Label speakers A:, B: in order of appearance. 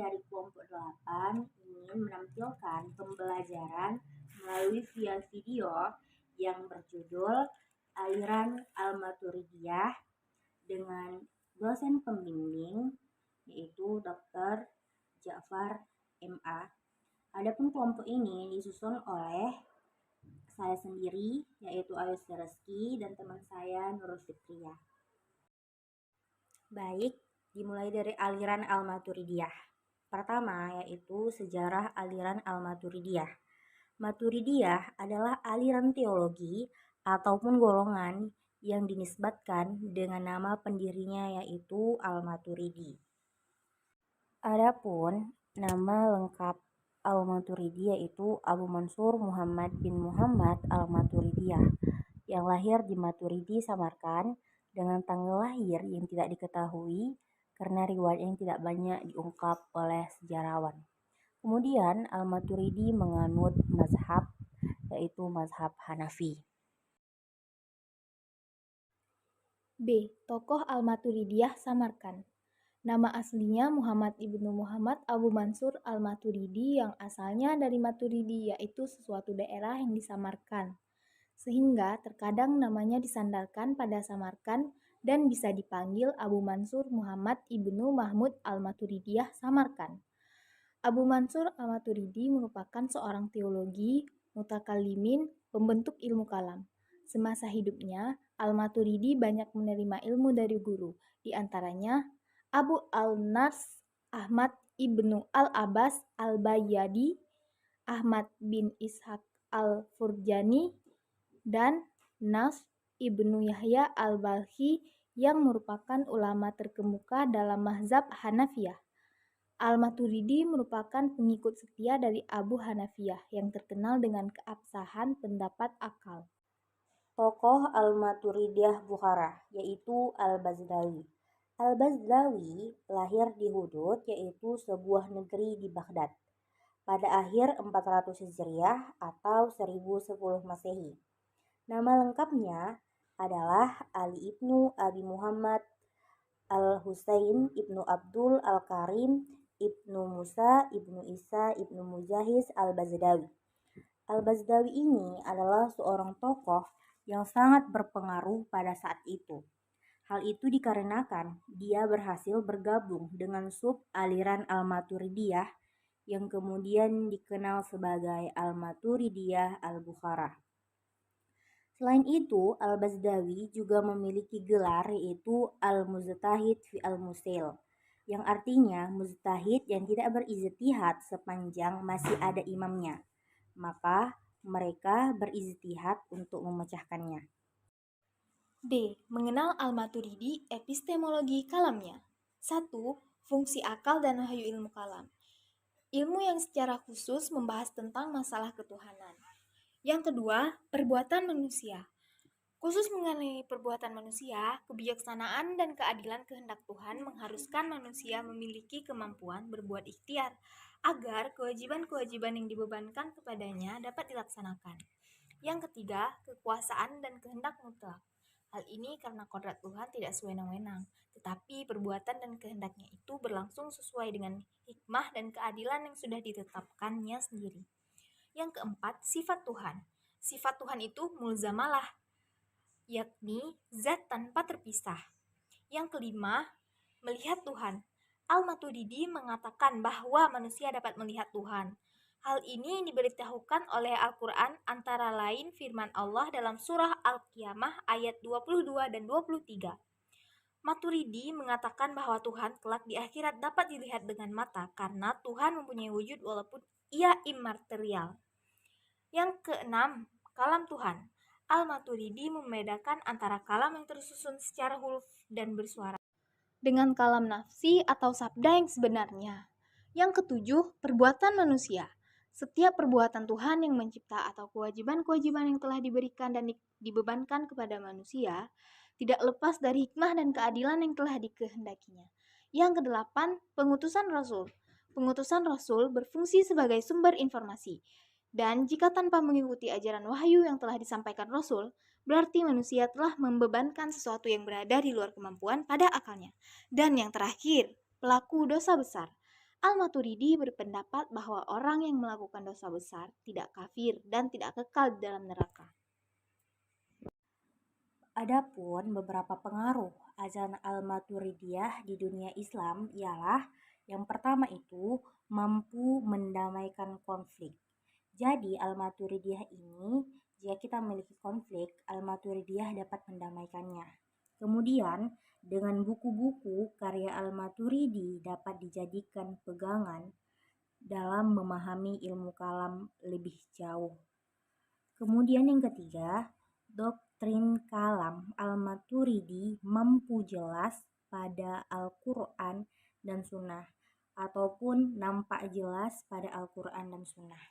A: dari kelompok 8 ingin menampilkan pembelajaran melalui via video yang berjudul Aliran Al-Maturidiyah dengan dosen pembimbing yaitu Dr. Ja'far MA. Adapun kelompok ini disusun oleh saya sendiri yaitu Ayus Reski dan teman saya Nurul Fitriyah. Baik, dimulai dari aliran Al-Maturidiyah. Pertama yaitu sejarah aliran Al-Maturidiyah. Maturidiyah adalah aliran teologi ataupun golongan yang dinisbatkan dengan nama pendirinya yaitu Al-Maturidi. Adapun nama lengkap Al-Maturidi yaitu Abu Mansur Muhammad bin Muhammad Al-Maturidiyah yang lahir di Maturidi, Samarkand dengan tanggal lahir yang tidak diketahui karena riwayat yang tidak banyak diungkap oleh sejarawan. Kemudian Al-Maturidi menganut mazhab yaitu mazhab Hanafi.
B: B. Tokoh Al-Maturidiyah Samarkand. Nama aslinya Muhammad ibnu Muhammad Abu Mansur Al-Maturidi yang asalnya dari Maturidi yaitu sesuatu daerah yang di Samarkand. Sehingga terkadang namanya disandarkan pada Samarkand dan bisa dipanggil Abu Mansur Muhammad ibnu Mahmud Al-Maturidiyah Samarkand. Abu Mansur Al-Maturidi merupakan seorang teologi, mutakallimin, pembentuk ilmu kalam. Semasa hidupnya, Al-Maturidi banyak menerima ilmu dari guru, di antaranya Abu al-Nars Ahmad ibnu al-Abbas al-Bayyadi, Ahmad bin Ishaq al-Furjani, dan Nas ibnu Yahya al-Balkhi yang merupakan ulama terkemuka dalam mazhab Hanafiyah. Al-Maturidi merupakan pengikut setia dari Abu Hanafiyah yang terkenal dengan keabsahan pendapat akal.
A: Tokoh Al-Maturidiyah Bukhara yaitu Al-Bazdawi. Al-Bazdawi lahir di Hudud yaitu sebuah negeri di Baghdad pada akhir 400 Hijriah atau 1010 Masehi. Nama lengkapnya adalah Ali ibnu Abi Muhammad Al-Husain ibnu Abdul Al-Karim ibnu Musa ibnu Isa ibnu Mujahis Al-Bazdawi. Al-Bazdawi ini adalah seorang tokoh yang sangat berpengaruh pada saat itu. Hal itu dikarenakan dia berhasil bergabung dengan sub aliran Al-Maturidiyah yang kemudian dikenal sebagai Al-Maturidiyah Al-Bukhara. Selain itu, Al-Bazdawi juga memiliki gelar yaitu Al-Mujtahid fi Al-Musil, yang artinya mujtahid yang tidak berijtihad sepanjang masih ada imamnya. Maka mereka berijtihad untuk memecahkannya.
B: D. Mengenal Al-Maturidi, epistemologi kalamnya. 1. Fungsi akal dan wahyu ilmu kalam. Ilmu yang secara khusus membahas tentang masalah ketuhanan. Yang kedua, perbuatan manusia. Khusus mengenai perbuatan manusia, kebijaksanaan dan keadilan kehendak Tuhan mengharuskan manusia memiliki kemampuan berbuat ikhtiar agar kewajiban-kewajiban yang dibebankan kepadanya dapat dilaksanakan. Yang ketiga, kekuasaan dan kehendak mutlak. Hal ini karena kodrat Tuhan tidak sewenang-wenang, tetapi perbuatan dan kehendaknya itu berlangsung sesuai dengan hikmah dan keadilan yang sudah ditetapkannya sendiri. Yang keempat, sifat Tuhan. Sifat Tuhan itu mulzamalah, yakni zat tanpa terpisah. Yang kelima, melihat Tuhan. Al-Maturidi mengatakan bahwa manusia dapat melihat Tuhan. Hal ini diberitahukan oleh Al-Quran antara lain firman Allah dalam surah Al-Qiyamah ayat 22 dan 23. Maturidi mengatakan bahwa Tuhan kelak di akhirat dapat dilihat dengan mata karena Tuhan mempunyai wujud walaupun ia imaterial. Yang keenam, kalam Tuhan. Al-Maturidi membedakan antara kalam yang tersusun secara huruf dan bersuara dengan kalam nafsi atau sabda yang sebenarnya. Yang ketujuh, perbuatan manusia. Setiap perbuatan Tuhan yang mencipta atau kewajiban-kewajiban yang telah diberikan dan dibebankan kepada manusia tidak lepas dari hikmah dan keadilan yang telah dikehendakinya. Yang kedelapan, pengutusan Rasul. Pengutusan Rasul berfungsi sebagai sumber informasi. Dan jika tanpa mengikuti ajaran wahyu yang telah disampaikan Rasul, berarti manusia telah membebankan sesuatu yang berada di luar kemampuan pada akalnya. Dan yang terakhir, pelaku dosa besar. Al-Maturidi berpendapat bahwa orang yang melakukan dosa besar tidak kafir dan tidak kekal di dalam neraka.
A: Adapun beberapa pengaruh ajaran Al-Maturidiyah di dunia Islam ialah yang pertama itu mampu mendamaikan konflik. Jadi Al-Maturidiyah ini jika kita memiliki konflik, Al-Maturidiyah dapat mendamaikannya. Kemudian dengan buku-buku karya Al-Maturidi dapat dijadikan pegangan dalam memahami ilmu kalam lebih jauh. Kemudian yang ketiga, doktrin kalam Al-Maturidi mampu jelas pada Al-Quran dan Sunnah, ataupun nampak jelas pada Al-Quran dan Sunnah.